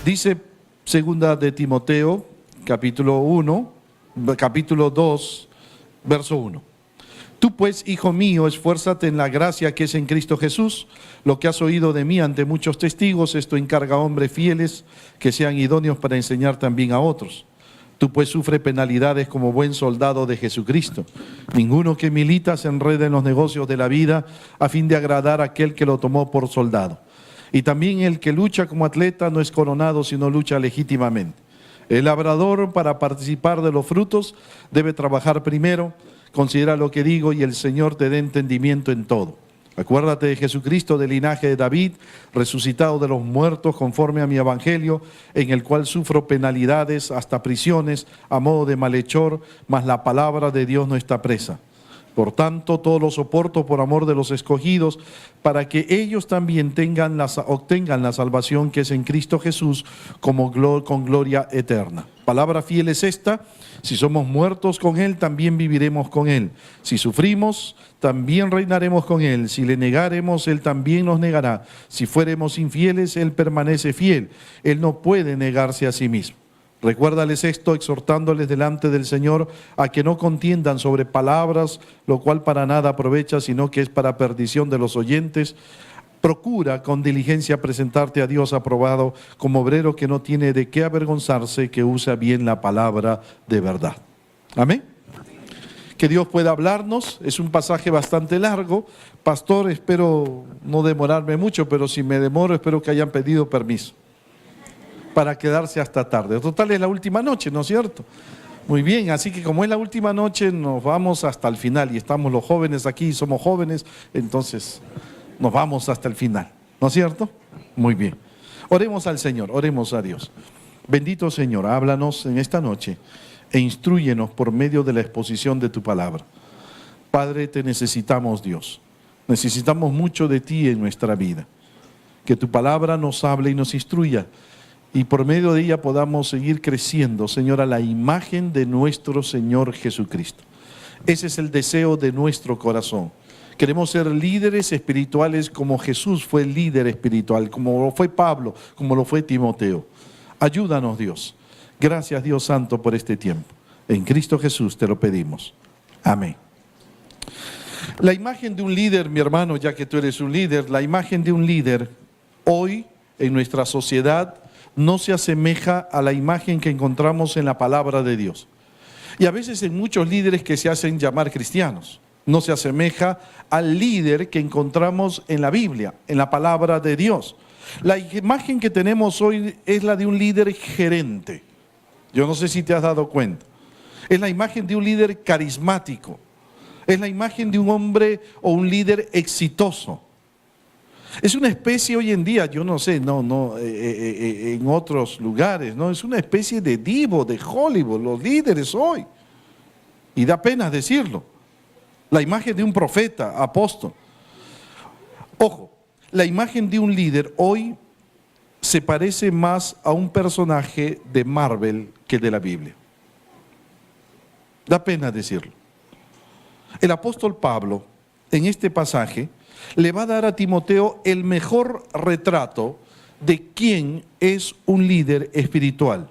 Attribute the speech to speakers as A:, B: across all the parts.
A: Dice segunda de Timoteo, capítulo 2, verso 1. Tú pues, hijo mío, esfuérzate en la gracia que es en Cristo Jesús. Lo que has oído de mí ante muchos testigos, esto encarga a hombres fieles que sean idóneos para enseñar también a otros. Tú pues sufre penalidades como buen soldado de Jesucristo. Ninguno que milita se enreda en los negocios de la vida a fin de agradar a aquel que lo tomó por soldado. Y también el que lucha como atleta no es coronado, sino lucha legítimamente. El labrador, para participar de los frutos, debe trabajar primero. Considera lo que digo y el Señor te dé entendimiento en todo. Acuérdate de Jesucristo, del linaje de David, resucitado de los muertos conforme a mi evangelio, en el cual sufro penalidades, hasta prisiones, a modo de malhechor, mas la palabra de Dios no está presa. Por tanto, todo lo soporto por amor de los escogidos, para que ellos también obtengan la salvación que es en Cristo Jesús con gloria eterna. Palabra fiel es esta: si somos muertos con Él, también viviremos con Él. Si sufrimos, también reinaremos con Él. Si le negaremos, Él también nos negará. Si fuéremos infieles, Él permanece fiel. Él no puede negarse a sí mismo. Recuérdales esto, exhortándoles delante del Señor a que no contiendan sobre palabras, lo cual para nada aprovecha, sino que es para perdición de los oyentes. Procura con diligencia presentarte a Dios aprobado como obrero que no tiene de qué avergonzarse, que usa bien la palabra de verdad. Amén. Que Dios pueda hablarnos. Es un pasaje bastante largo. Pastor, espero no demorarme mucho, pero si me demoro, espero que hayan pedido permiso para quedarse hasta tarde. Total, es la última noche, ¿no es cierto? Muy bien, así que como es la última noche, nos vamos hasta el final. Y estamos los jóvenes aquí, somos jóvenes, entonces nos vamos hasta el final, ¿no es cierto? Muy bien. Oremos al Señor, oremos a Dios. Bendito Señor, háblanos en esta noche e instrúyenos por medio de la exposición de tu palabra. Padre, te necesitamos, Dios. Necesitamos mucho de ti en nuestra vida. Que tu palabra nos hable y nos instruya, y por medio de ella podamos seguir creciendo, Señor, a la imagen de nuestro Señor Jesucristo. Ese es el deseo de nuestro corazón. Queremos ser líderes espirituales como Jesús fue líder espiritual, como lo fue Pablo, como lo fue Timoteo. Ayúdanos, Dios. Gracias, Dios Santo, por este tiempo. En Cristo Jesús te lo pedimos. Amén. La imagen de un líder, mi hermano, ya que tú eres un líder, la imagen de un líder hoy en nuestra sociedad no se asemeja a la imagen que encontramos en la palabra de Dios. Y a veces en muchos líderes que se hacen llamar cristianos, no se asemeja al líder que encontramos en la Biblia, en la palabra de Dios. La imagen que tenemos hoy es la de un líder gerente. Yo no sé si te has dado cuenta. Es la imagen de un líder carismático. Es la imagen de un hombre o un líder exitoso. Es una especie hoy en día, yo no sé, en otros lugares, ¿no? Es una especie de divo de Hollywood, los líderes hoy. Y da pena decirlo. La imagen de un profeta, apóstol. Ojo, la imagen de un líder hoy se parece más a un personaje de Marvel que de la Biblia. Da pena decirlo. El apóstol Pablo, en este pasaje, le va a dar a Timoteo el mejor retrato de quién es un líder espiritual.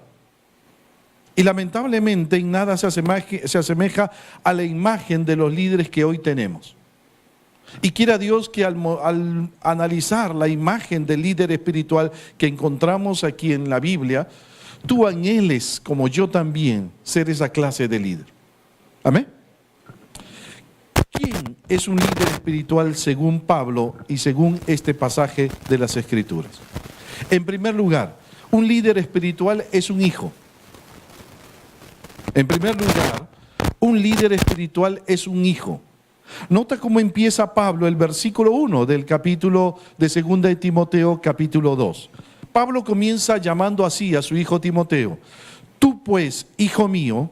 A: Y lamentablemente en nada se asemeja a la imagen de los líderes que hoy tenemos. Y quiera Dios que al analizar la imagen del líder espiritual que encontramos aquí en la Biblia, tú anheles, como yo también, ser esa clase de líder. Amén. ¿Quién es un líder espiritual según Pablo y según este pasaje de las Escrituras? En primer lugar, un líder espiritual es un hijo. En primer lugar, un líder espiritual es un hijo. Nota cómo empieza Pablo el versículo 1 del capítulo de 2 de Timoteo, capítulo 2. Pablo comienza llamando así a su hijo Timoteo: tú pues, hijo mío,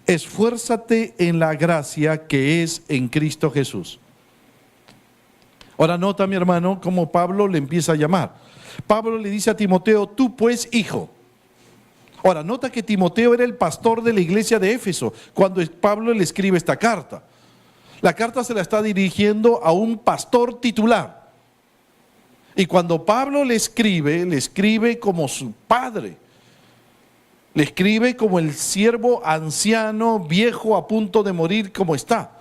A: esfuérzate en la gracia que es en Cristo Jesús. Ahora nota, mi hermano, cómo Pablo le empieza a llamar. Pablo le dice a Timoteo: tú pues, hijo. Ahora nota que Timoteo era el pastor de la iglesia de Éfeso cuando Pablo le escribe esta carta. La carta se la está dirigiendo a un pastor titular. Y cuando Pablo le escribe como su padre. Le escribe como el siervo anciano, viejo, a punto de morir como está.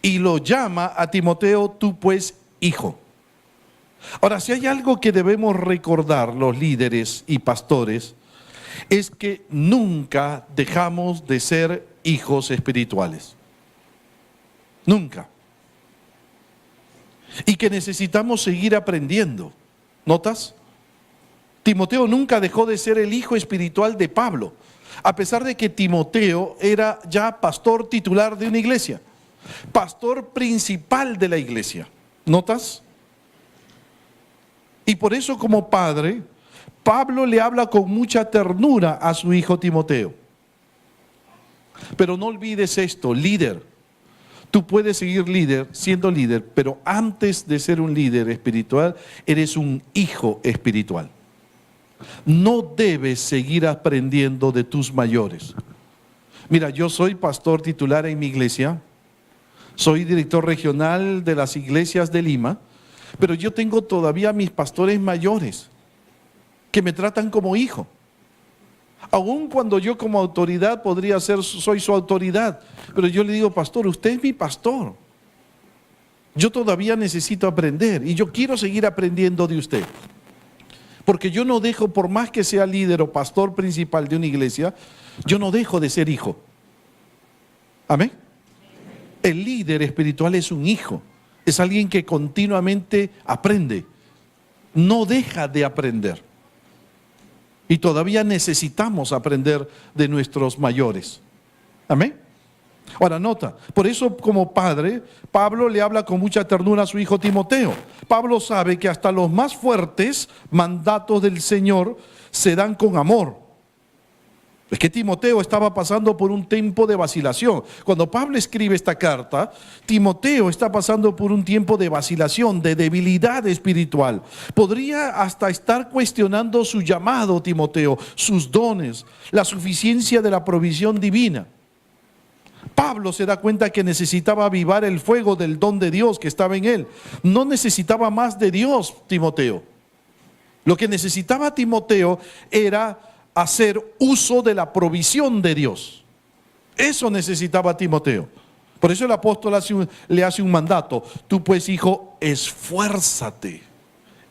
A: Y lo llama a Timoteo, tú pues, hijo. Ahora, si hay algo que debemos recordar los líderes y pastores, es que nunca dejamos de ser hijos espirituales. Nunca. Y que necesitamos seguir aprendiendo. ¿Notas? Timoteo nunca dejó de ser el hijo espiritual de Pablo, a pesar de que Timoteo era ya pastor titular de una iglesia, pastor principal de la iglesia. ¿Notas? Y por eso, como padre, Pablo le habla con mucha ternura a su hijo Timoteo. Pero no olvides esto, líder. Tú puedes seguir siendo líder, pero antes de ser un líder espiritual, eres un hijo espiritual. No debes seguir aprendiendo de tus mayores. Mira, yo soy pastor titular en mi iglesia, soy director regional de las iglesias de Lima, pero yo tengo todavía mis pastores mayores que me tratan como hijo. Aun cuando yo como autoridad soy su autoridad, pero yo le digo, pastor, usted es mi pastor. Yo todavía necesito aprender y yo quiero seguir aprendiendo de usted. Porque yo no dejo, por más que sea líder o pastor principal de una iglesia, yo no dejo de ser hijo. Amén. El líder espiritual es un hijo, es alguien que continuamente aprende, no deja de aprender. Y todavía necesitamos aprender de nuestros mayores. Amén. Ahora nota, por eso como padre, Pablo le habla con mucha ternura a su hijo Timoteo. Pablo sabe que hasta los más fuertes mandatos del Señor se dan con amor. Es que Timoteo estaba pasando por un tiempo de vacilación. Cuando Pablo escribe esta carta, Timoteo está pasando por un tiempo de vacilación, de debilidad espiritual. Podría hasta estar cuestionando su llamado, Timoteo, sus dones, la suficiencia de la provisión divina. Pablo se da cuenta que necesitaba avivar el fuego del don de Dios que estaba en él. No necesitaba más de Dios, Timoteo. Lo que necesitaba Timoteo era hacer uso de la provisión de Dios. Eso necesitaba Timoteo. Por eso el apóstol le hace un mandato. Tú pues, hijo, esfuérzate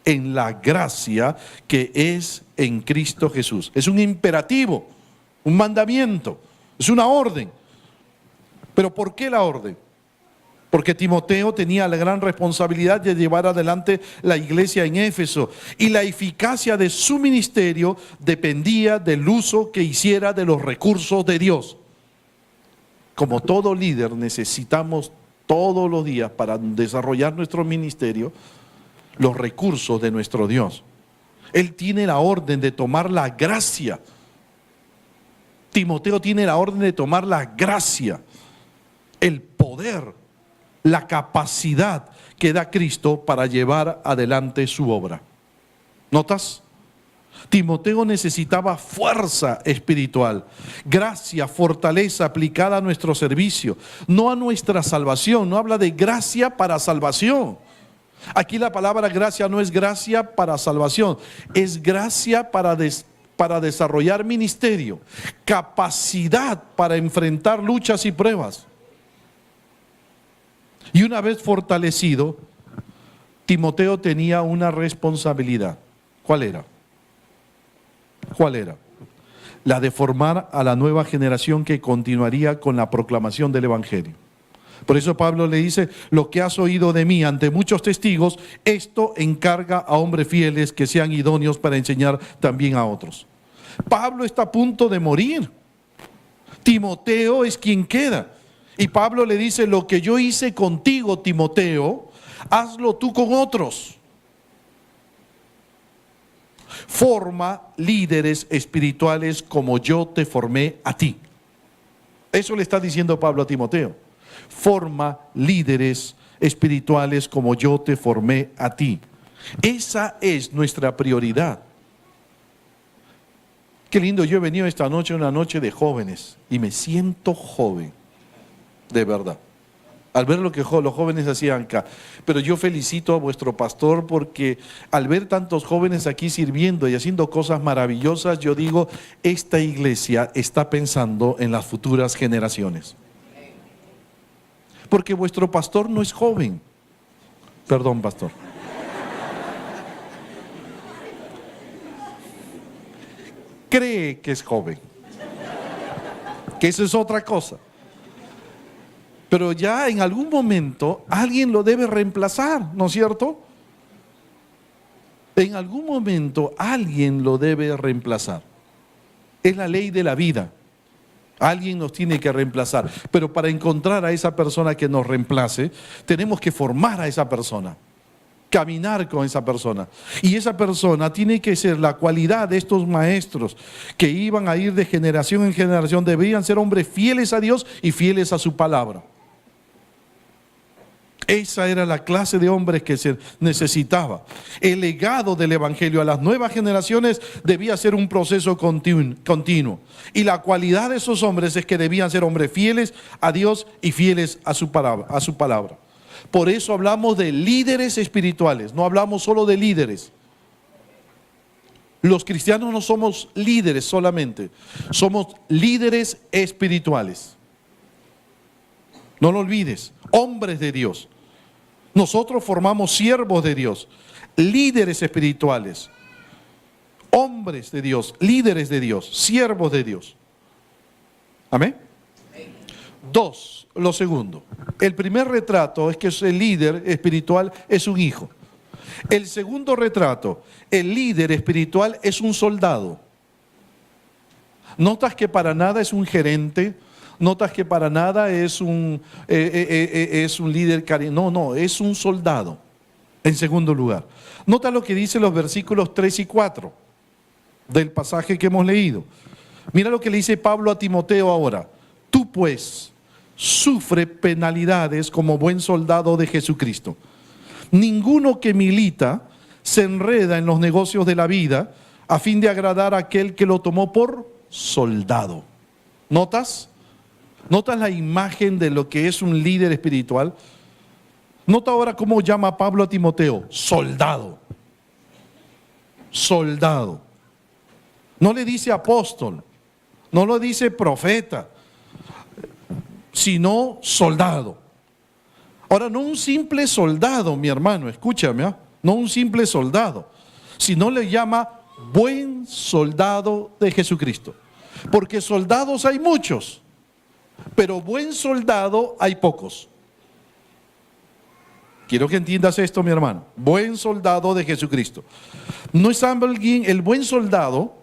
A: en la gracia que es en Cristo Jesús. Es un imperativo, un mandamiento, es una orden. ¿Pero por qué la orden? Porque Timoteo tenía la gran responsabilidad de llevar adelante la iglesia en Éfeso y la eficacia de su ministerio dependía del uso que hiciera de los recursos de Dios. Como todo líder necesitamos todos los días para desarrollar nuestro ministerio los recursos de nuestro Dios. Él tiene la orden de tomar la gracia. Timoteo tiene la orden de tomar la gracia, el poder, la capacidad que da Cristo para llevar adelante su obra. ¿Notas? Timoteo necesitaba fuerza espiritual, gracia, fortaleza aplicada a nuestro servicio, no a nuestra salvación. No habla de gracia para salvación. Aquí la palabra gracia no es gracia para salvación, es gracia para desarrollar ministerio, capacidad para enfrentar luchas y pruebas. Y una vez fortalecido, Timoteo tenía una responsabilidad. ¿Cuál era? ¿Cuál era? La de formar a la nueva generación que continuaría con la proclamación del Evangelio. Por eso Pablo le dice, lo que has oído de mí ante muchos testigos, esto encarga a hombres fieles que sean idóneos para enseñar también a otros. Pablo está a punto de morir. Timoteo es quien queda. Y Pablo le dice, lo que yo hice contigo, Timoteo, hazlo tú con otros. Forma líderes espirituales como yo te formé a ti. Eso le está diciendo Pablo a Timoteo. Forma líderes espirituales como yo te formé a ti. Esa es nuestra prioridad. Qué lindo, yo he venido esta noche, una noche de jóvenes, y me siento joven. De verdad. al ver lo que los jóvenes hacían acá. Pero yo felicito a vuestro pastor porque al ver tantos jóvenes aquí sirviendo y haciendo cosas maravillosas, yo digo, esta iglesia está pensando en las futuras generaciones. Porque vuestro pastor no es joven. Perdón, pastor. Cree que es joven. Que eso es otra cosa. Pero ya en algún momento alguien lo debe reemplazar, ¿no es cierto? En algún momento alguien lo debe reemplazar. Es la ley de la vida. Alguien nos tiene que reemplazar. Pero para encontrar a esa persona que nos reemplace, tenemos que formar a esa persona. Caminar con esa persona. Y esa persona tiene que ser la cualidad de estos maestros que iban a ir de generación en generación. Deberían ser hombres fieles a Dios y fieles a su palabra. Esa era la clase de hombres que se necesitaba. El legado del Evangelio a las nuevas generaciones debía ser un proceso continuo. Y la cualidad de esos hombres es que debían ser hombres fieles a Dios y fieles a su palabra. Por eso hablamos de líderes espirituales, no hablamos solo de líderes. Los cristianos no somos líderes solamente, somos líderes espirituales. No lo olvides, hombres de Dios. Nosotros formamos siervos de Dios, líderes espirituales, hombres de Dios, líderes de Dios, siervos de Dios. Amén. Dos, lo segundo. El primer retrato es que el líder espiritual es un hijo. El segundo retrato, el líder espiritual es un soldado. Notas que para nada es un gerente. Notas que para nada es un líder cariñoso. No, es un soldado. En segundo lugar, nota lo que dice los versículos 3 y 4 del pasaje que hemos leído. Mira lo que le dice Pablo a Timoteo ahora. Tú pues sufre penalidades como buen soldado de Jesucristo. Ninguno que milita se enreda en los negocios de la vida a fin de agradar a aquel que lo tomó por soldado. ¿Notas? ¿Notas la imagen de lo que es un líder espiritual? Nota ahora cómo llama Pablo a Timoteo, soldado. Soldado. No le dice apóstol, no lo dice profeta, sino soldado. Ahora, no un simple soldado, mi hermano, escúchame, no un simple soldado, sino le llama buen soldado de Jesucristo. Porque soldados hay muchos, pero buen soldado hay pocos. Quiero que entiendas esto, mi hermano. Buen soldado de Jesucristo. No es alguien, el buen soldado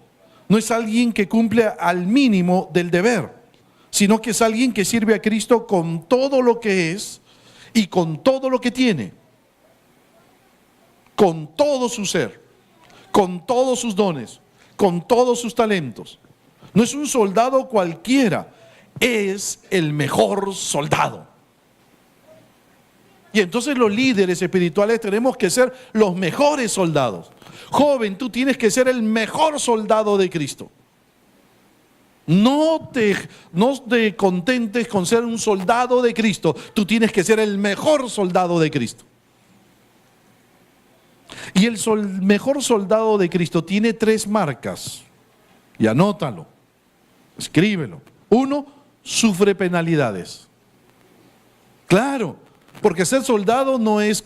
A: no es alguien que cumple al mínimo del deber, sino que es alguien que sirve a Cristo con todo lo que es y con todo lo que tiene. Con todo su ser, con todos sus dones, con todos sus talentos. No es un soldado cualquiera, es el mejor soldado. Y entonces los líderes espirituales tenemos que ser los mejores soldados. Joven, tú tienes que ser el mejor soldado de Cristo. No te contentes con ser un soldado de Cristo. Tú tienes que ser el mejor soldado de Cristo. Y el mejor soldado de Cristo tiene 3 marcas. Y anótalo. Escríbelo. 1, sufre penalidades. Claro, porque ser soldado no es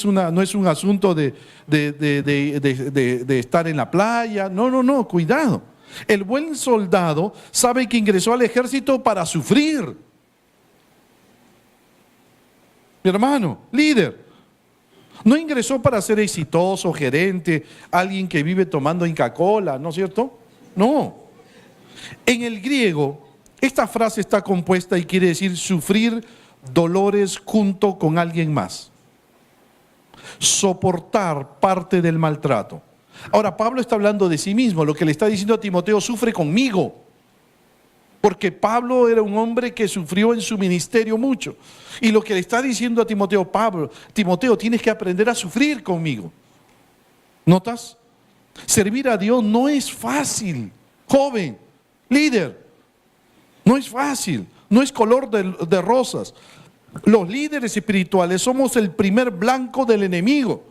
A: un asunto de estar en la playa. No, cuidado. El buen soldado sabe que ingresó al ejército para sufrir. Mi hermano, líder, no ingresó para ser exitoso, gerente, alguien que vive tomando Inca-Cola, ¿no es cierto? No. En el griego, esta frase está compuesta y quiere decir sufrir dolores junto con alguien más. Soportar parte del maltrato. Ahora, Pablo está hablando de sí mismo. Lo que le está diciendo a Timoteo, sufre conmigo. Porque Pablo era un hombre que sufrió en su ministerio mucho. Y lo que le está diciendo a Timoteo, Timoteo, tienes que aprender a sufrir conmigo. ¿Notas? Servir a Dios no es fácil. Joven, líder, no es fácil. No es color de rosas. Los líderes espirituales somos el primer blanco del enemigo.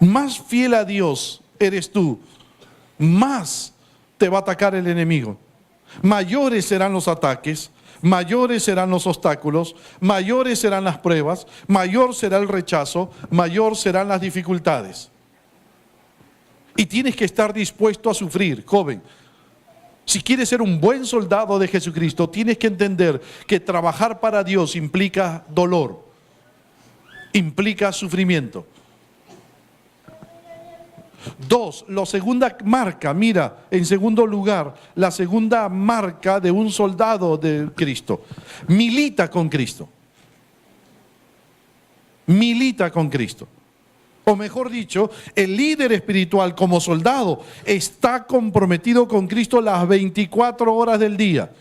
A: Más fiel a Dios eres tú, más te va a atacar el enemigo. Mayores serán los ataques, mayores serán los obstáculos, mayores serán las pruebas, mayor será el rechazo, mayor serán las dificultades. Y tienes que estar dispuesto a sufrir, joven. Si quieres ser un buen soldado de Jesucristo, tienes que entender que trabajar para Dios implica dolor, implica sufrimiento. Dos, la segunda marca, mira, en segundo lugar, la segunda marca de un soldado de Cristo, milita con Cristo. Milita con Cristo. O mejor dicho, el líder espiritual como soldado está comprometido con Cristo las 24 horas del día,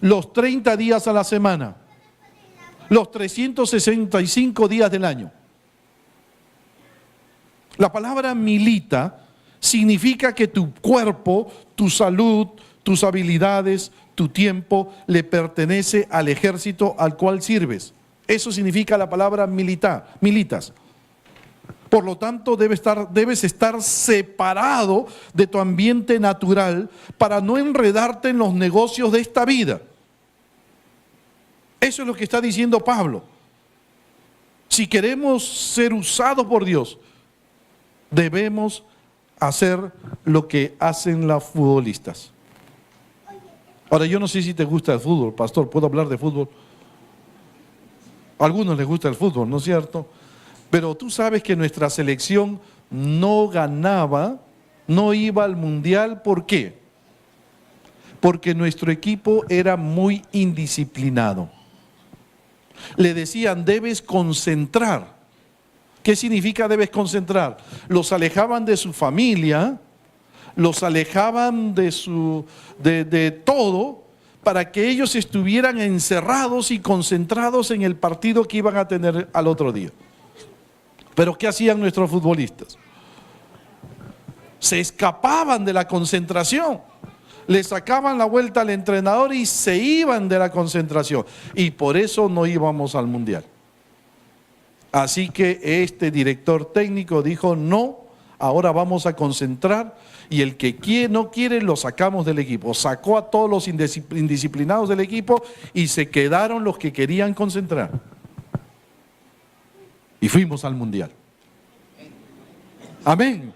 A: los 30 días a la semana, los 365 días del año. La palabra milita significa que tu cuerpo, tu salud, tus habilidades, tu tiempo le pertenece al ejército al cual sirves. Eso significa la palabra militas. Por lo tanto, debes estar separado de tu ambiente natural para no enredarte en los negocios de esta vida. Eso es lo que está diciendo Pablo. Si queremos ser usados por Dios, debemos hacer lo que hacen los futbolistas. Ahora, yo no sé si te gusta el fútbol, pastor, ¿puedo hablar de fútbol? A algunos les gusta el fútbol, ¿no es cierto? Pero tú sabes que nuestra selección no ganaba, no iba al mundial, ¿por qué? Porque nuestro equipo era muy indisciplinado. Le decían, debes concentrar. ¿Qué significa debes concentrar? Los alejaban de su familia, los alejaban de todo, para que ellos estuvieran encerrados y concentrados en el partido que iban a tener al otro día. Pero ¿qué hacían nuestros futbolistas? Se escapaban de la concentración, le sacaban la vuelta al entrenador y se iban de la concentración. Y por eso no íbamos al mundial. Así que este director técnico dijo, no, ahora vamos a concentrar, y el que no quiere lo sacamos del equipo. Sacó a todos los indisciplinados del equipo y se quedaron los que querían concentrar. Y fuimos al mundial. Amén.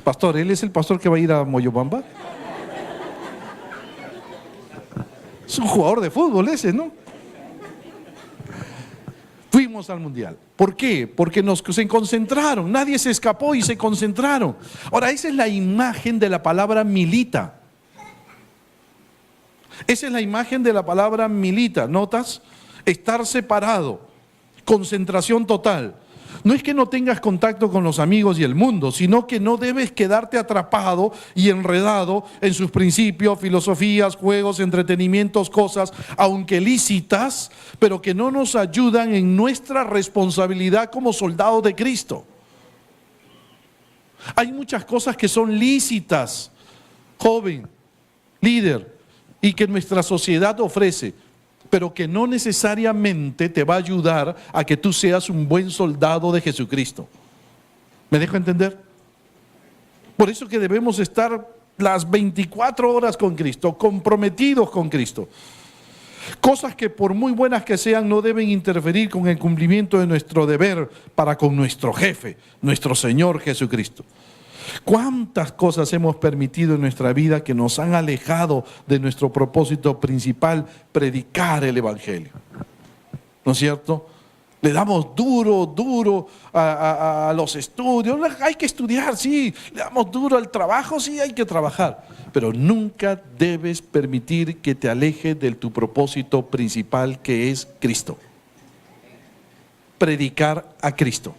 A: Pastor, ¿él es el pastor que va a ir a Moyobamba? Es un jugador de fútbol ese, ¿no? Fuimos al mundial. ¿Por qué? Porque se concentraron. Nadie se escapó y se concentraron. Ahora, esa es la imagen de la palabra milita. Esa es la imagen de la palabra milita. ¿Notas? Estar separado. Concentración total. No es que no tengas contacto con los amigos y el mundo, sino que no debes quedarte atrapado y enredado en sus principios, filosofías, juegos, entretenimientos, cosas, aunque lícitas, pero que no nos ayudan en nuestra responsabilidad como soldados de Cristo. Hay muchas cosas que son lícitas, joven, líder, y que nuestra sociedad ofrece, pero que no necesariamente te va a ayudar a que tú seas un buen soldado de Jesucristo. ¿Me dejo entender? Por eso que debemos estar las 24 horas con Cristo, comprometidos con Cristo. Cosas que por muy buenas que sean no deben interferir con el cumplimiento de nuestro deber para con nuestro jefe, nuestro Señor Jesucristo. ¿Cuántas cosas hemos permitido en nuestra vida que nos han alejado de nuestro propósito principal, predicar el Evangelio? ¿No es cierto? Le damos duro a los estudios. Hay que estudiar, sí. Le damos duro al trabajo, sí, hay que trabajar. Pero nunca debes permitir que te aleje de tu propósito principal, que es Cristo. Predicar a Cristo.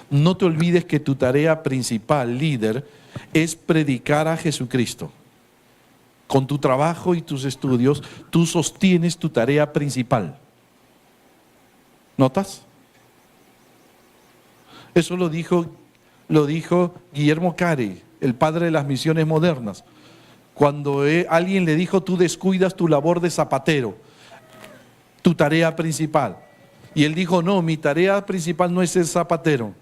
A: No te olvides que tu tarea principal, líder, es predicar a Jesucristo. Con tu trabajo y tus estudios, tú sostienes tu tarea principal. ¿Notas? Eso lo dijo Guillermo Carey, el padre de las misiones modernas. Cuando alguien le dijo, tú descuidas tu labor de zapatero, tu tarea principal. Y él dijo, no, mi tarea principal no es ser zapatero.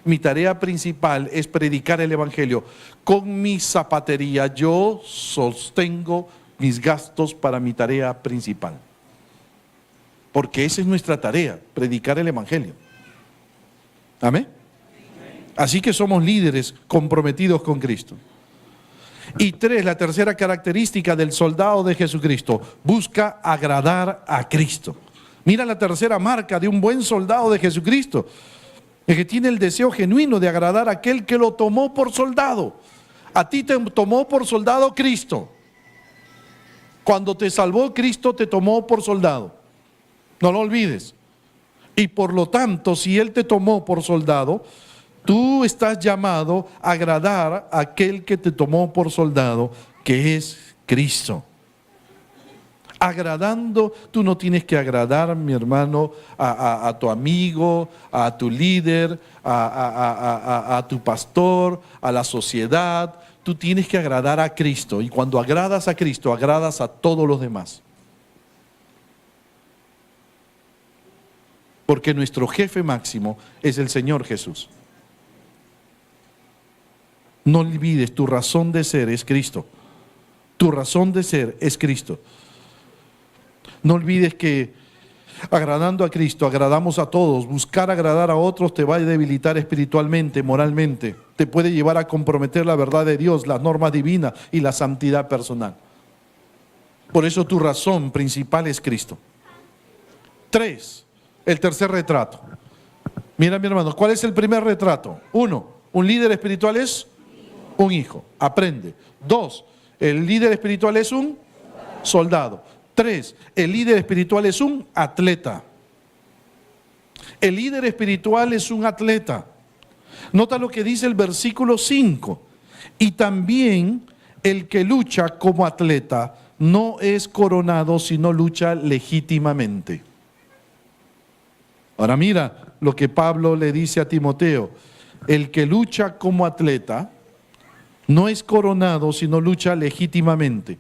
A: Mi tarea principal es predicar el evangelio. Con mi zapatería yo sostengo mis gastos para mi tarea principal. Porque esa es nuestra tarea, predicar el evangelio. Amén. Así que somos líderes comprometidos con Cristo. Y 3, la tercera característica del soldado de Jesucristo, busca agradar a Cristo. Mira la tercera marca de un buen soldado de Jesucristo, el que tiene el deseo genuino de agradar a aquel que lo tomó por soldado. A ti te tomó por soldado Cristo. Cuando te salvó Cristo te tomó por soldado. No lo olvides. Y por lo tanto, si Él te tomó por soldado, tú estás llamado a agradar a aquel que te tomó por soldado, que es Cristo. Agradando, tú no tienes que agradar, mi hermano, a tu amigo, a tu líder, a tu pastor, a la sociedad. Tú tienes que agradar a Cristo. Y cuando agradas a Cristo, agradas a todos los demás. Porque nuestro jefe máximo es el Señor Jesús. No olvides, tu razón de ser es Cristo. Tu razón de ser es Cristo. No olvides que agradando a Cristo, agradamos a todos. Buscar agradar a otros te va a debilitar espiritualmente, moralmente. Te puede llevar a comprometer la verdad de Dios, las normas divinas y la santidad personal. Por eso tu razón principal es Cristo. 3, el tercer retrato. Mira, mi hermano, ¿cuál es el primer retrato? 1, un líder espiritual es un hijo, aprende. 2, el líder espiritual es un soldado. 3, el líder espiritual es un atleta. El líder espiritual es un atleta. Nota lo que dice el versículo 5. Y también el que lucha como atleta no es coronado, sino lucha legítimamente. Ahora mira lo que Pablo le dice a Timoteo. El que lucha como atleta no es coronado, sino lucha legítimamente.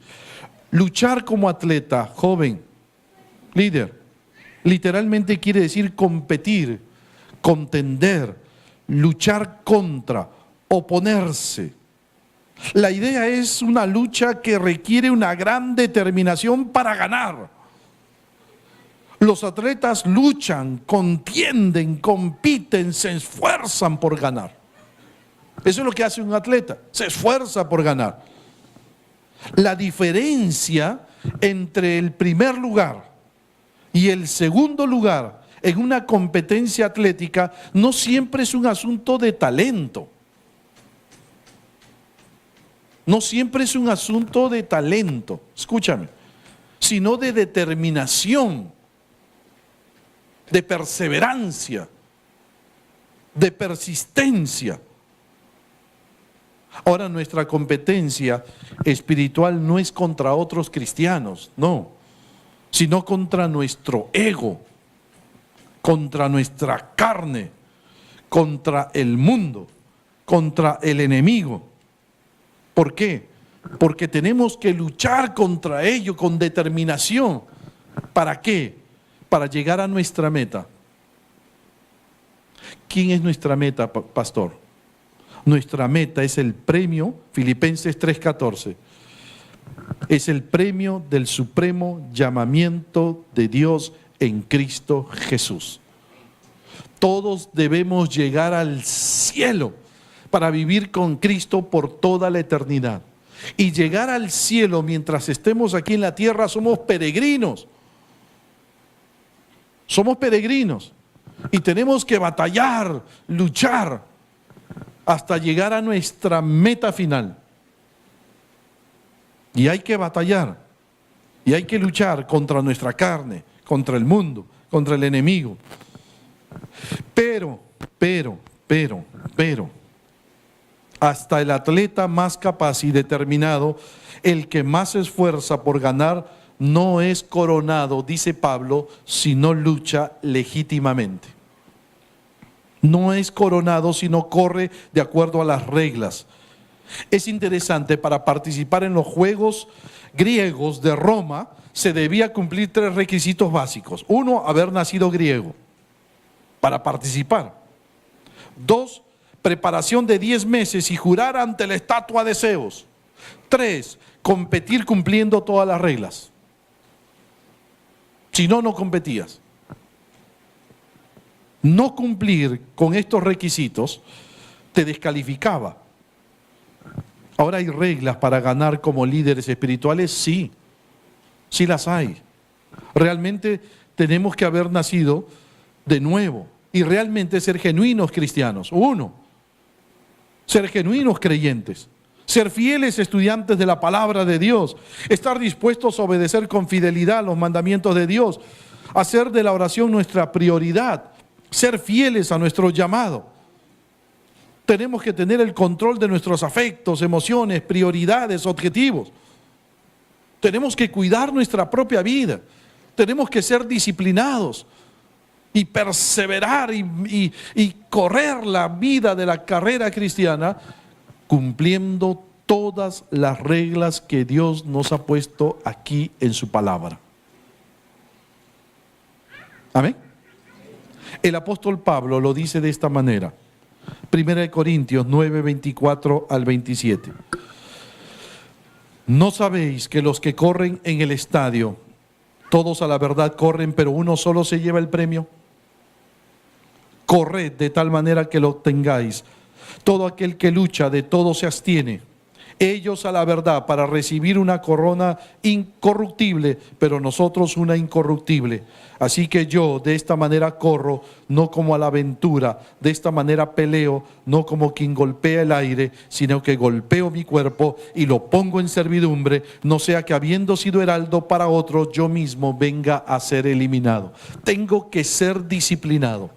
A: Luchar como atleta, joven, líder, literalmente quiere decir competir, contender, luchar contra, oponerse. La idea es una lucha que requiere una gran determinación para ganar. Los atletas luchan, contienden, compiten, se esfuerzan por ganar. Eso es lo que hace un atleta, se esfuerza por ganar. La diferencia entre el primer lugar y el segundo lugar en una competencia atlética no siempre es un asunto de talento. No siempre es un asunto de talento, escúchame, sino de determinación, de perseverancia, de persistencia. Ahora, nuestra competencia espiritual no es contra otros cristianos, no, sino contra nuestro ego, contra nuestra carne, contra el mundo, contra el enemigo. ¿Por qué? Porque tenemos que luchar contra ello con determinación. ¿Para qué? Para llegar a nuestra meta. ¿Quién es nuestra meta, pastor? Nuestra meta es el premio, Filipenses 3:14, es el premio del supremo llamamiento de Dios en Cristo Jesús. Todos debemos llegar al cielo para vivir con Cristo por toda la eternidad. Y llegar al cielo mientras estemos aquí en la tierra somos peregrinos. Somos peregrinos y tenemos que batallar, luchar hasta llegar a nuestra meta final. Y hay que batallar y hay que luchar contra nuestra carne, contra el mundo, contra el enemigo. Pero, hasta el atleta más capaz y determinado, el que más se esfuerza por ganar, no es coronado, dice Pablo, sino lucha legítimamente. No es coronado, sino corre de acuerdo a las reglas. Es interesante, para participar en los Juegos griegos de Roma se debía cumplir 3 requisitos básicos. 1, haber nacido griego para participar. 2, preparación de 10 meses y jurar ante la estatua de Zeus. 3, competir cumpliendo todas las reglas. Si no, no competías. No cumplir con estos requisitos te descalificaba. Ahora, ¿hay reglas para ganar como líderes espirituales? Sí, sí las hay. Realmente tenemos que haber nacido de nuevo y realmente ser genuinos cristianos. 1, ser genuinos creyentes, ser fieles estudiantes de la palabra de Dios, estar dispuestos a obedecer con fidelidad los mandamientos de Dios, hacer de la oración nuestra prioridad, ser fieles a nuestro llamado. Tenemos que tener el control de nuestros afectos, emociones, prioridades, objetivos. Tenemos que cuidar nuestra propia vida. Tenemos que ser disciplinados y perseverar y correr la vida de la carrera cristiana cumpliendo todas las reglas que Dios nos ha puesto aquí en su palabra. Amén. El apóstol Pablo lo dice de esta manera. 1 Corintios 9, 24 al 27. ¿No sabéis que los que corren en el estadio, todos a la verdad corren, pero uno solo se lleva el premio? Corred de tal manera que lo obtengáis. Todo aquel que lucha, de todo se abstiene. Ellos a la verdad para recibir una corona incorruptible, pero nosotros una incorruptible. Así que yo de esta manera corro, no como a la aventura, de esta manera peleo, no como quien golpea el aire, sino que golpeo mi cuerpo y lo pongo en servidumbre, no sea que habiendo sido heraldo para otros, yo mismo venga a ser eliminado. Tengo que ser disciplinado.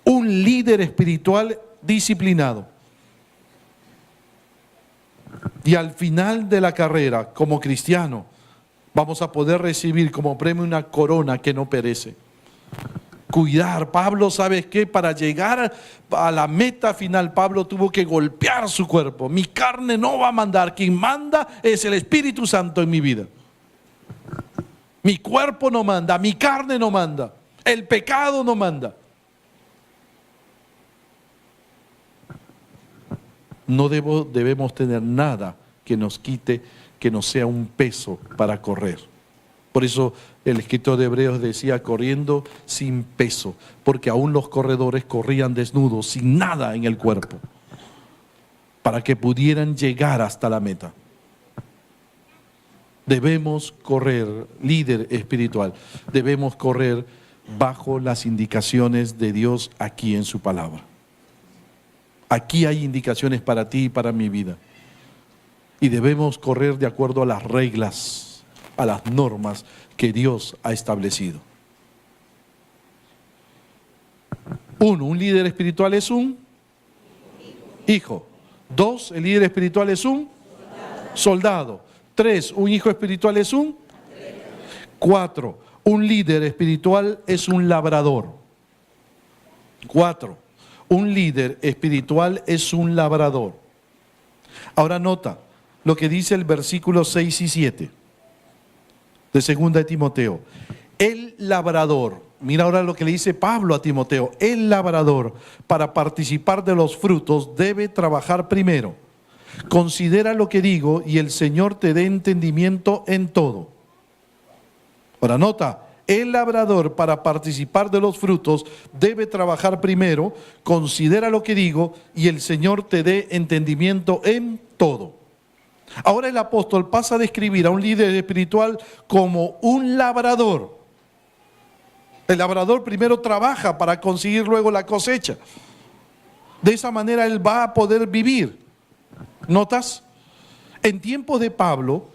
A: Un líder espiritual disciplinado. Y al final de la carrera, como cristiano, vamos a poder recibir como premio una corona que no perece. Cuidar. Pablo, ¿sabes qué? Para llegar a la meta final, Pablo tuvo que golpear su cuerpo. Mi carne no va a mandar. Quien manda es el Espíritu Santo en mi vida. Mi cuerpo no manda, mi carne no manda, el pecado no manda. No debemos tener nada que nos quite, que nos sea un peso para correr. Por eso el escritor de Hebreos decía corriendo sin peso, porque aún los corredores corrían desnudos, sin nada en el cuerpo, para que pudieran llegar hasta la meta. Debemos correr, líder espiritual, debemos correr bajo las indicaciones de Dios aquí en su palabra. Aquí hay indicaciones para ti y para mi vida. Y debemos correr de acuerdo a las reglas, a las normas que Dios ha establecido. 1, un líder espiritual es un hijo. 2, el líder espiritual es un soldado. 3, un hijo espiritual es un 4, un líder espiritual es un labrador. 4, un líder espiritual es un labrador. Ahora nota lo que dice el versículo 6 y 7 de 2 de Timoteo. El labrador, mira ahora lo que le dice Pablo a Timoteo. El labrador, para participar de los frutos, debe trabajar primero. Considera lo que digo y el Señor te dé entendimiento en todo. Ahora nota. El labrador, para participar de los frutos, debe trabajar primero. Considera lo que digo y el Señor te dé entendimiento en todo. Ahora el apóstol pasa a describir a un líder espiritual como un labrador. El labrador primero trabaja para conseguir luego la cosecha. De esa manera él va a poder vivir. ¿Notas? En tiempos de Pablo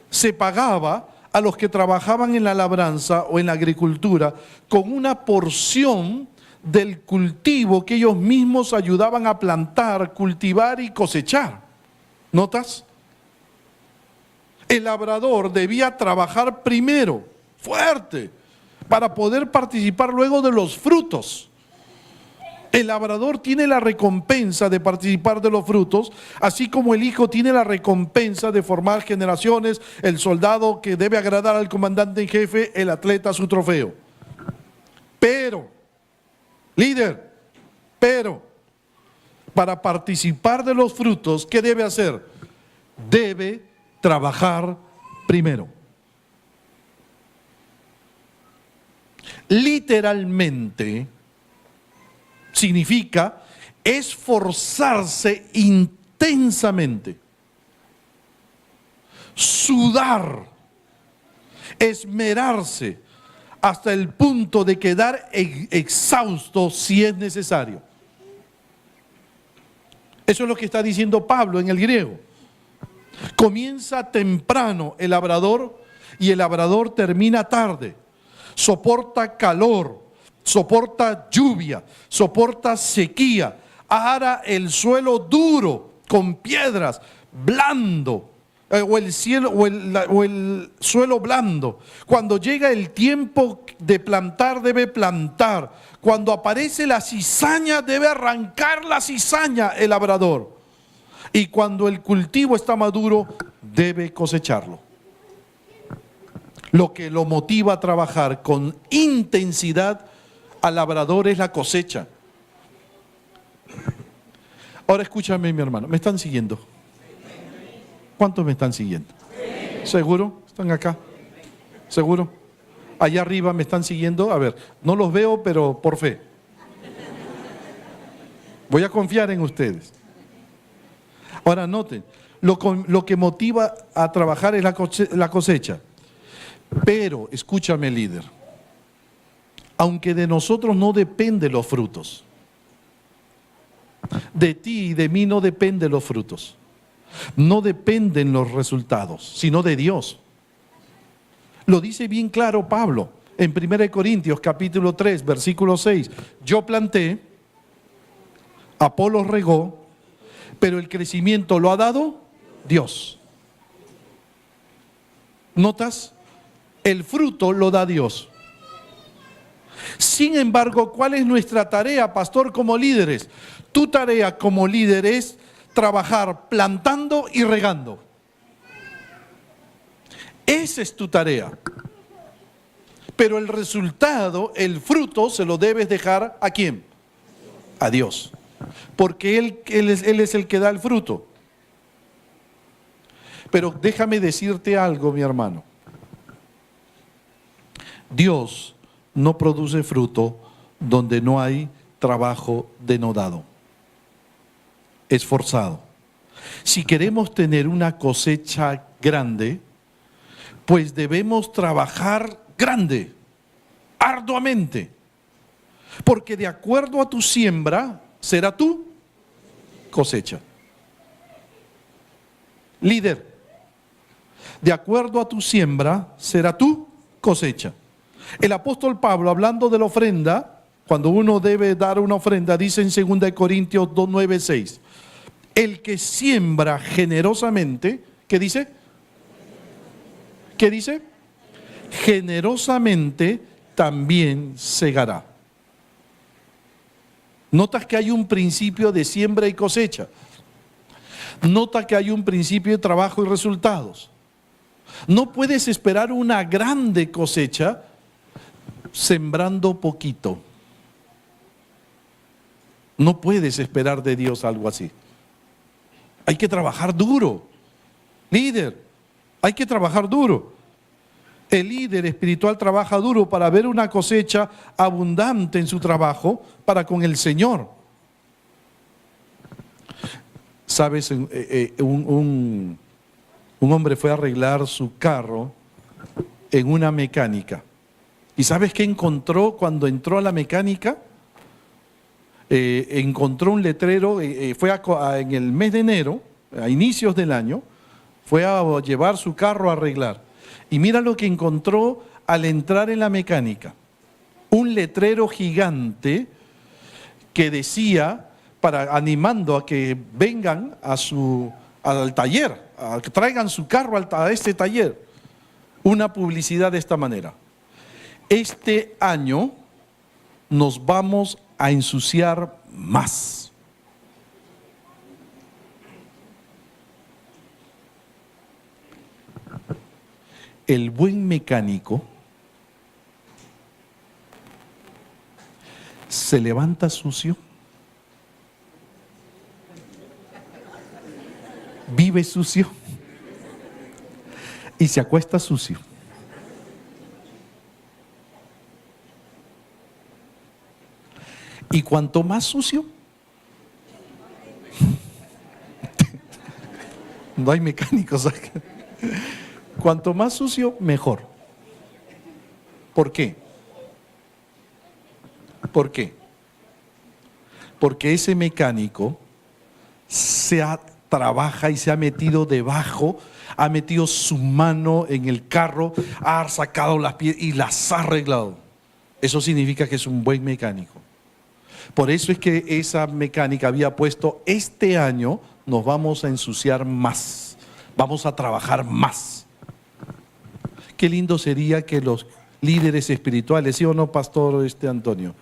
A: se pagaba a los que trabajaban en la labranza o en la agricultura con una porción del cultivo que ellos mismos ayudaban a plantar, cultivar y cosechar. ¿Notas? El labrador debía trabajar primero, fuerte, para poder participar luego de los frutos. El labrador tiene la recompensa de participar de los frutos, así como el hijo tiene la recompensa de formar generaciones, el soldado que debe agradar al comandante en jefe, el atleta su trofeo. Pero, líder, para participar de los frutos, ¿qué debe hacer? Debe trabajar primero. Literalmente significa esforzarse intensamente, sudar, esmerarse hasta el punto de quedar exhausto si es necesario. Eso es lo que está diciendo Pablo en el griego. Comienza temprano el labrador y el labrador termina tarde. Soporta calor, soporta lluvia, soporta sequía, ara el suelo duro con piedras, blando, o el suelo blando. Cuando llega el tiempo de plantar, debe plantar. Cuando aparece la cizaña, debe arrancar la cizaña el labrador. Y cuando el cultivo está maduro, debe cosecharlo. Lo que lo motiva a trabajar con intensidad al labrador es la cosecha. Ahora escúchame, mi hermano, ¿me están siguiendo? ¿Cuántos me están siguiendo? ¿Seguro? ¿Están acá? ¿Seguro? Allá arriba me están siguiendo. A ver, no los veo, pero por fe. Voy a confiar en ustedes. Ahora noten, lo que motiva a trabajar es la cosecha. Pero, escúchame, líder, aunque de nosotros no dependen los frutos, de ti y de mí no dependen los frutos, no dependen los resultados, sino de Dios. Lo dice bien claro Pablo en 1 Corintios capítulo 3, versículo 6. Yo planté, Apolos regó, pero el crecimiento lo ha dado Dios. ¿Notas? El fruto lo da Dios. Sin embargo, ¿cuál es nuestra tarea, pastor, como líderes? Tu tarea como líder es trabajar plantando y regando. Esa es tu tarea. Pero el resultado, el fruto, se lo debes dejar ¿a quién? A Dios. Porque Él es el que da el fruto. Pero déjame decirte algo, mi hermano. Dios no produce fruto donde no hay trabajo denodado, esforzado. Si queremos tener una cosecha grande, pues debemos trabajar grande, arduamente, porque de acuerdo a tu siembra será tu cosecha. Líder, de acuerdo a tu siembra será tu cosecha. El apóstol Pablo, hablando de la ofrenda, cuando uno debe dar una ofrenda, dice en 2 Corintios 2, 9, 6, el que siembra generosamente, ¿qué dice? ¿Qué dice? Generosamente también segará. Notas que hay un principio de siembra y cosecha. Nota que hay un principio de trabajo y resultados. No puedes esperar una grande cosecha sembrando poquito. No puedes esperar de Dios algo así. Hay que trabajar duro. Líder, hay que trabajar duro. El líder espiritual trabaja duro para ver una cosecha abundante en su trabajo para con el Señor. Sabes, un hombre fue a arreglar su carro en una mecánica. ¿Y sabes qué encontró cuando entró a la mecánica? Encontró un letrero, en el mes de enero, a inicios del año, fue a llevar su carro a arreglar. Y mira lo que encontró al entrar en la mecánica. Un letrero gigante que decía, animando a que vengan al taller, a que traigan su carro a este taller, una publicidad de esta manera: este año nos vamos a ensuciar más. El buen mecánico se levanta sucio, vive sucio y se acuesta sucio. Y cuanto más sucio, no hay mecánicos acá. Cuanto más sucio, mejor. ¿Por qué? ¿Por qué? Porque ese mecánico trabaja y se ha metido debajo, ha metido su mano en el carro, ha sacado las piezas y las ha arreglado. Eso significa que es un buen mecánico. Por eso es que esa mecánica había puesto: este año nos vamos a ensuciar más, vamos a trabajar más. Qué lindo sería que los líderes espirituales, ¿sí o no, pastor Antonio?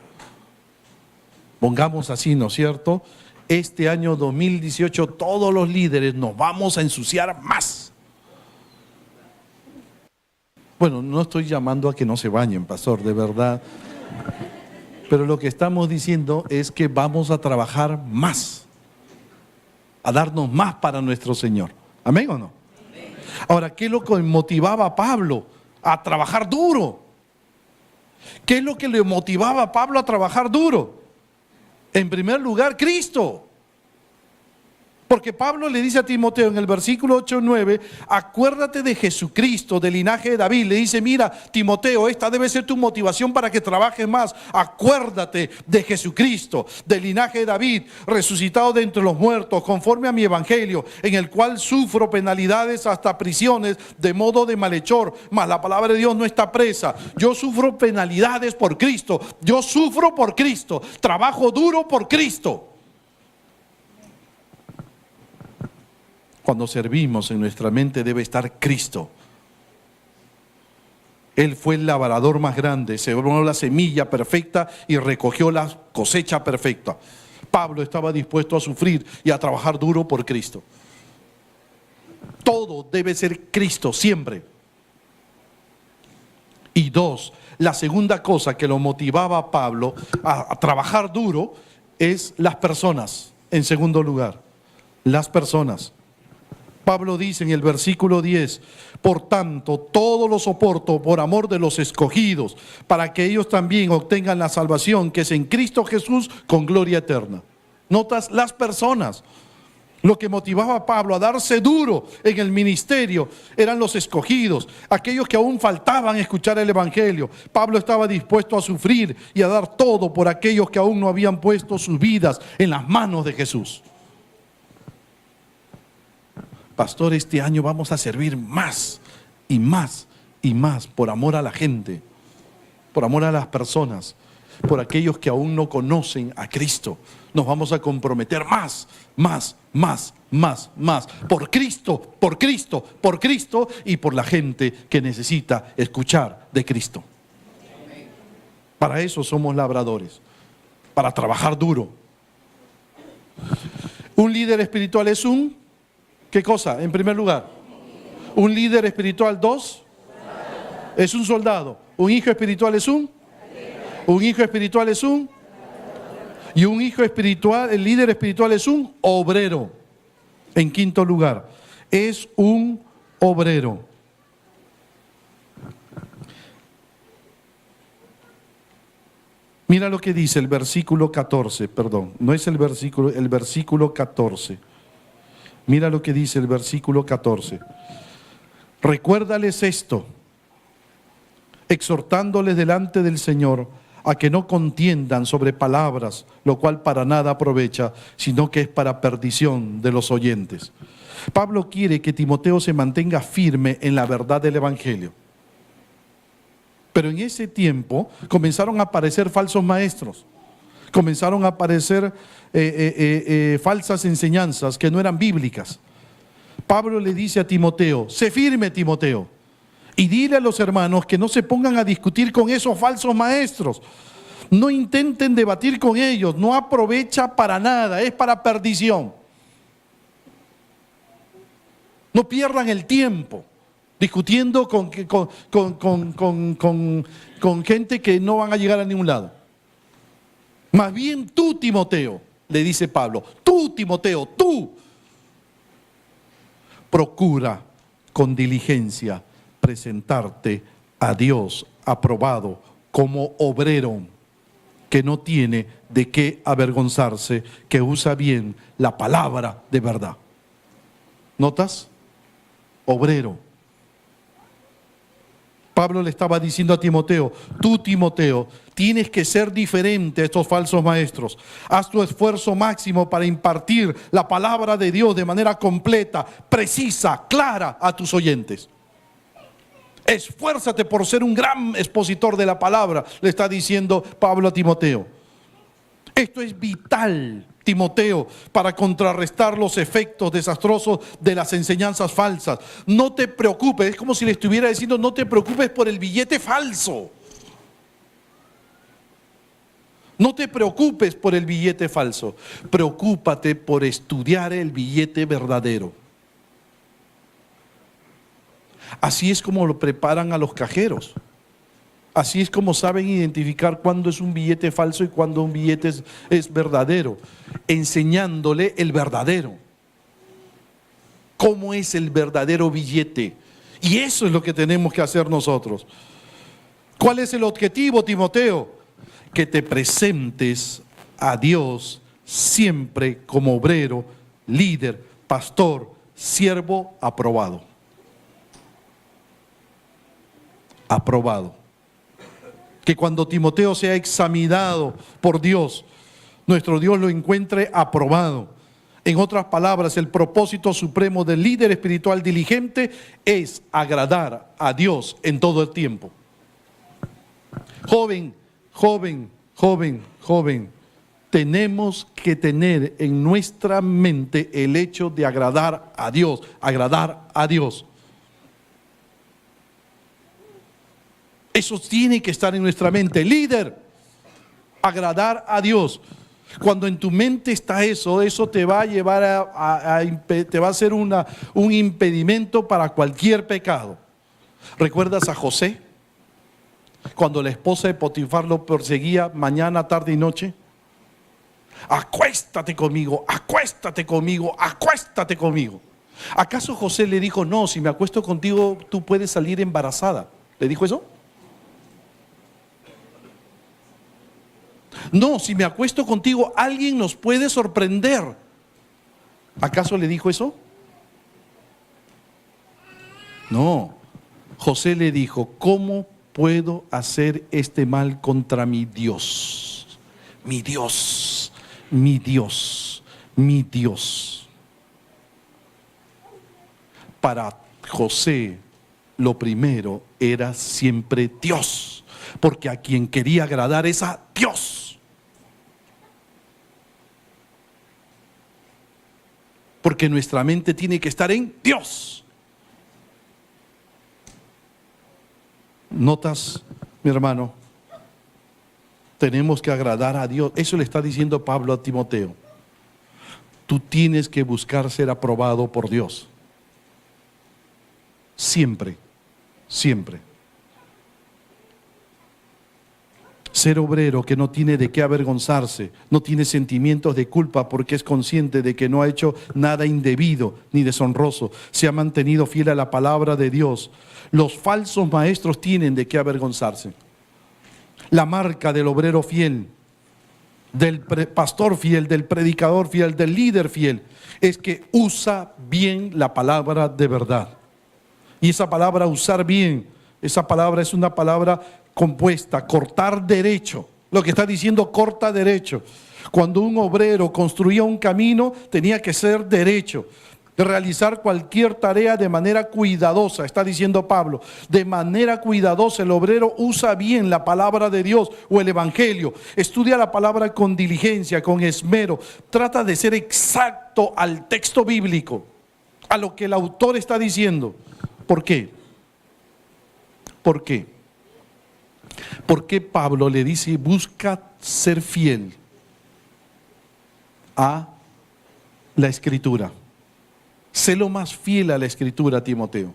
A: Pongamos así, ¿no es cierto? Este año 2018 todos los líderes nos vamos a ensuciar más. Bueno, no estoy llamando a que no se bañen, pastor, de verdad. Pero lo que estamos diciendo es que vamos a trabajar más, a darnos más para nuestro Señor. ¿Amén o no? Amén. Ahora, ¿qué es lo que motivaba a Pablo a trabajar duro? ¿Qué es lo que le motivaba a Pablo a trabajar duro? En primer lugar, Cristo. Porque Pablo le dice a Timoteo en el versículo 8-9, acuérdate de Jesucristo, del linaje de David. Le dice: mira, Timoteo, esta debe ser tu motivación para que trabajes más. Acuérdate de Jesucristo, del linaje de David, resucitado de entre los muertos, conforme a mi evangelio, en el cual sufro penalidades hasta prisiones de modo de malhechor, mas la palabra de Dios no está presa. Yo sufro penalidades por Cristo, yo sufro por Cristo, trabajo duro por Cristo. Cuando servimos, en nuestra mente debe estar Cristo. Él fue el labrador más grande, sembró la semilla perfecta y recogió la cosecha perfecta. Pablo estaba dispuesto a sufrir y a trabajar duro por Cristo. Todo debe ser Cristo siempre. Y dos, la segunda cosa que lo motivaba a Pablo a trabajar duro es las personas. En segundo lugar, las personas. Pablo dice en el versículo 10, por tanto, todo lo soporto por amor de los escogidos, para que ellos también obtengan la salvación que es en Cristo Jesús con gloria eterna. ¿Notas? Las personas. Lo que motivaba a Pablo a darse duro en el ministerio eran los escogidos, aquellos que aún faltaban escuchar el evangelio. Pablo estaba dispuesto a sufrir y a dar todo por aquellos que aún no habían puesto sus vidas en las manos de Jesús. Pastor, este año vamos a servir más y más y más por amor a la gente, por amor a las personas, por aquellos que aún no conocen a Cristo. Nos vamos a comprometer más, más, más, más, más, por Cristo, por Cristo, por Cristo y por la gente que necesita escuchar de Cristo. Para eso somos labradores, para trabajar duro. Un líder espiritual es ¿qué cosa? En primer lugar, un líder espiritual. Dos, es un soldado. Un hijo espiritual es un hijo espiritual es y un hijo espiritual, el líder espiritual es un obrero. En quinto lugar, es un obrero. Mira lo que dice el versículo 14, perdón, no es el versículo 14. Mira lo que dice el versículo 14. Recuérdales esto, exhortándoles delante del Señor a que no contiendan sobre palabras, lo cual para nada aprovecha, sino que es para perdición de los oyentes. Pablo quiere que Timoteo se mantenga firme en la verdad del evangelio. Pero en ese tiempo comenzaron a aparecer falsos maestros. Comenzaron a aparecer falsas enseñanzas que no eran bíblicas. Pablo le dice a Timoteo: sé firme, Timoteo, y dile a los hermanos que no se pongan a discutir con esos falsos maestros. No intenten debatir con ellos, no aprovecha para nada, es para perdición. No pierdan el tiempo discutiendo con gente que no van a llegar a ningún lado. Más bien tú, Timoteo, le dice Pablo, tú, Timoteo, tú, procura con diligencia presentarte a Dios aprobado como obrero que no tiene de qué avergonzarse, que usa bien la palabra de verdad. ¿Notas? Obrero. Pablo le estaba diciendo a Timoteo, tú, Timoteo, tienes que ser diferente a estos falsos maestros. Haz tu esfuerzo máximo para impartir la palabra de Dios de manera completa, precisa, clara a tus oyentes. Esfuérzate por ser un gran expositor de la palabra, le está diciendo Pablo a Timoteo. Esto es vital, Timoteo, para contrarrestar los efectos desastrosos de las enseñanzas falsas. No te preocupes, es como si le estuviera diciendo, no te preocupes por el billete falso. No te preocupes por el billete falso, preocúpate por estudiar el billete verdadero. Así es como lo preparan a los cajeros. Así es como saben identificar cuándo es un billete falso y cuándo un billete es verdadero, enseñándole el verdadero. ¿Cómo es el verdadero billete? Y eso es lo que tenemos que hacer nosotros. ¿Cuál es el objetivo, Timoteo? Que te presentes a Dios siempre como obrero, líder, pastor, siervo aprobado. Aprobado. Que cuando Timoteo sea examinado por Dios, nuestro Dios lo encuentre aprobado. En otras palabras, el propósito supremo del líder espiritual diligente es agradar a Dios en todo el tiempo. Joven, tenemos que tener en nuestra mente el hecho de agradar a Dios, agradar a Dios. Eso tiene que estar en nuestra mente. Líder, agradar a Dios. Cuando en tu mente está eso, eso te va a llevar te va a ser un impedimento para cualquier pecado. ¿Recuerdas a José? Cuando la esposa de Potifar lo perseguía mañana, tarde y noche. Acuéstate conmigo, acuéstate conmigo, acuéstate conmigo. ¿Acaso José le dijo, no, si me acuesto contigo tú puedes salir embarazada? ¿Le dijo eso? No, si me acuesto contigo, alguien nos puede sorprender. ¿Acaso le dijo eso? No. José le dijo, ¿cómo puedo hacer este mal contra mi Dios? Mi Dios, mi Dios, mi Dios. Para José, lo primero era siempre Dios, porque a quien quería agradar es a Dios. Porque nuestra mente tiene que estar en Dios. ¿Notas, mi hermano? Tenemos que agradar a Dios. Eso le está diciendo Pablo a Timoteo. Tú tienes que buscar ser aprobado por Dios. Siempre, siempre. Ser obrero que no tiene de qué avergonzarse, no tiene sentimientos de culpa porque es consciente de que no ha hecho nada indebido ni deshonroso, se ha mantenido fiel a la palabra de Dios. Los falsos maestros tienen de qué avergonzarse. La marca del obrero fiel, del pastor fiel, del predicador fiel, del líder fiel, es que usa bien la palabra de verdad. Y esa palabra usar bien, esa palabra es una palabra compuesta, cortar derecho. Lo que está diciendo, corta derecho. Cuando un obrero construía un camino, tenía que ser derecho. De realizar cualquier tarea de manera cuidadosa, está diciendo Pablo. De manera cuidadosa, el obrero usa bien la palabra de Dios o el evangelio. Estudia la palabra con diligencia, con esmero. Trata de ser exacto al texto bíblico, a lo que el autor está diciendo. ¿Por qué? ¿Por qué? ¿Por qué Pablo le dice, busca ser fiel a la Escritura? Sé lo más fiel a la Escritura, Timoteo.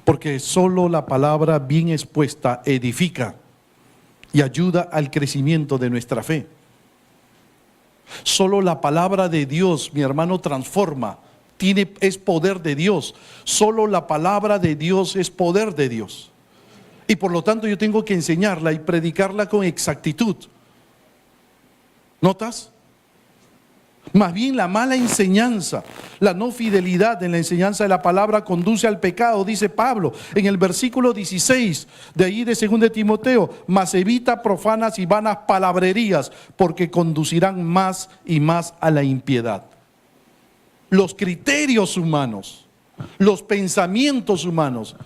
A: Porque solo la palabra bien expuesta edifica y ayuda al crecimiento de nuestra fe. Solo la palabra de Dios, mi hermano, transforma. Es poder de Dios. Solo la palabra de Dios es poder de Dios. Y por lo tanto yo tengo que enseñarla y predicarla con exactitud. ¿Notas? Más bien la mala enseñanza, la no fidelidad en la enseñanza de la palabra conduce al pecado, dice Pablo en el versículo 16 de ahí de 2 Timoteo, mas evita profanas y vanas palabrerías, porque conducirán más y más a la impiedad. Los criterios humanos, los pensamientos humanos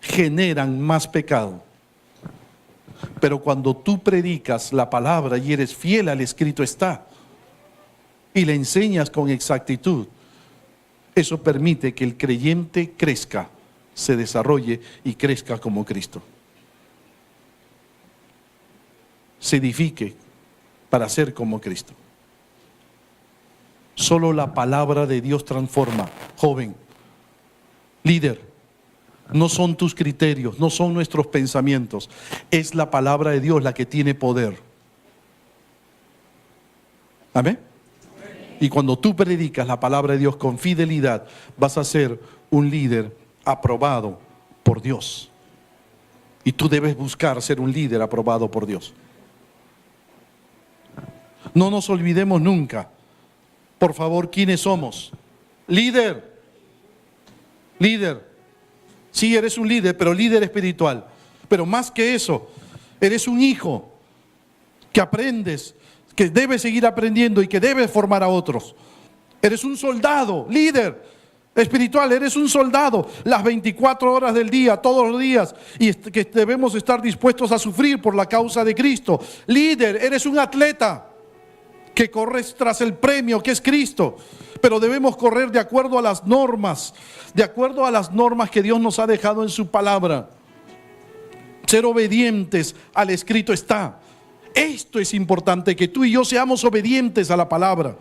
A: generan más pecado. Pero cuando tú predicas la palabra y eres fiel al escrito está, y le enseñas con exactitud, eso permite que el creyente crezca, se desarrolle y crezca como Cristo. Se edifique para ser como Cristo. Solo la palabra de Dios transforma. Joven, líder, no son tus criterios, no son nuestros pensamientos, es la palabra de Dios la que tiene poder. Amén. Y cuando tú predicas la palabra de Dios con fidelidad, vas a ser un líder aprobado por Dios. Y tú debes buscar ser un líder aprobado por Dios. No nos olvidemos nunca, por favor, quiénes somos. Líder. Líder. Sí, eres un líder, pero líder espiritual. Pero más que eso, eres un hijo que aprendes, que debes seguir aprendiendo y que debes formar a otros. Eres un soldado, líder espiritual, eres un soldado las 24 horas del día, todos los días, y que debemos estar dispuestos a sufrir por la causa de Cristo. Líder, eres un atleta que corres tras el premio que es Cristo, pero debemos correr de acuerdo a las normas, que Dios nos ha dejado en su palabra. Ser obedientes al escrito está. Esto es importante, que tú y yo seamos obedientes a la palabra.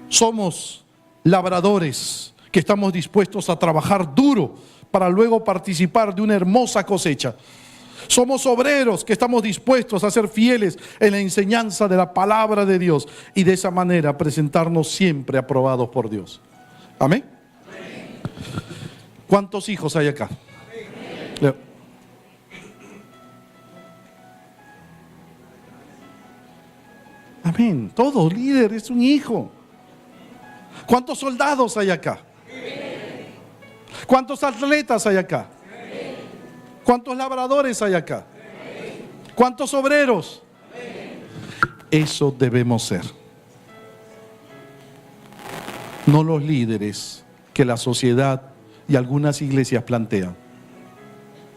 A: Somos labradores que estamos dispuestos a trabajar duro para luego participar de una hermosa cosecha. Somos obreros que estamos dispuestos a ser fieles en la enseñanza de la palabra de Dios y de esa manera presentarnos siempre aprobados por Dios. Amén. ¿Cuántos hijos hay acá? Amén. Amén. Todo líder es un hijo. ¿Cuántos soldados hay acá? ¿Cuántos atletas hay acá? ¿Cuántos labradores hay acá? ¿Cuántos obreros? Eso debemos ser. No los líderes que la sociedad y algunas iglesias plantean,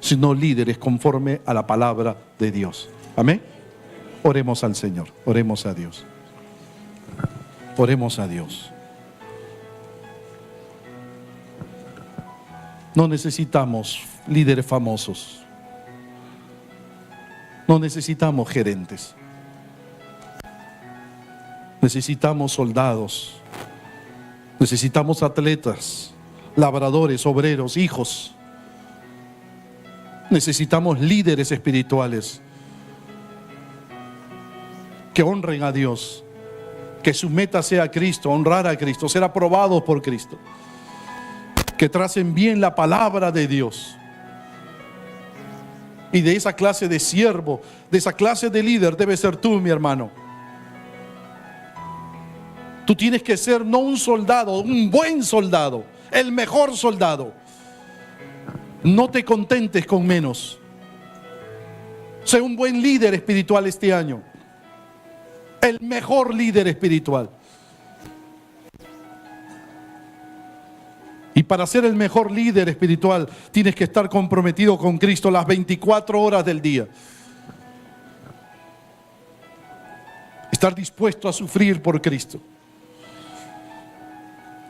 A: sino líderes conforme a la palabra de Dios. Amén. Oremos al Señor, oremos a Dios. Oremos a Dios. No necesitamos líderes famosos. No necesitamos gerentes. Necesitamos soldados. Necesitamos atletas, labradores, obreros, hijos. Necesitamos líderes espirituales que honren a Dios, que su meta sea Cristo, honrar a Cristo, ser aprobados por Cristo, que tracen bien la palabra de Dios. Y de esa clase de siervo, de esa clase de líder debe ser tú, mi hermano. Tú tienes que ser no un soldado, un buen soldado, el mejor soldado. No te contentes con menos. Sé un buen líder espiritual este año. El mejor líder espiritual. Y para ser el mejor líder espiritual tienes que estar comprometido con Cristo las 24 horas del día. Estar dispuesto a sufrir por Cristo.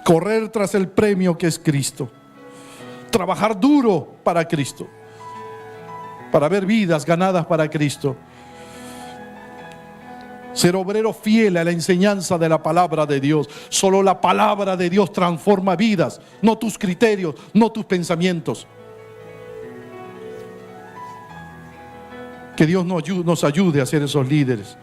A: Correr tras el premio que es Cristo. Trabajar duro para Cristo, para ver vidas ganadas para Cristo. Ser obrero fiel a la enseñanza de la palabra de Dios. Solo la palabra de Dios transforma vidas, no tus criterios, no tus pensamientos. Que Dios nos ayude a ser esos líderes.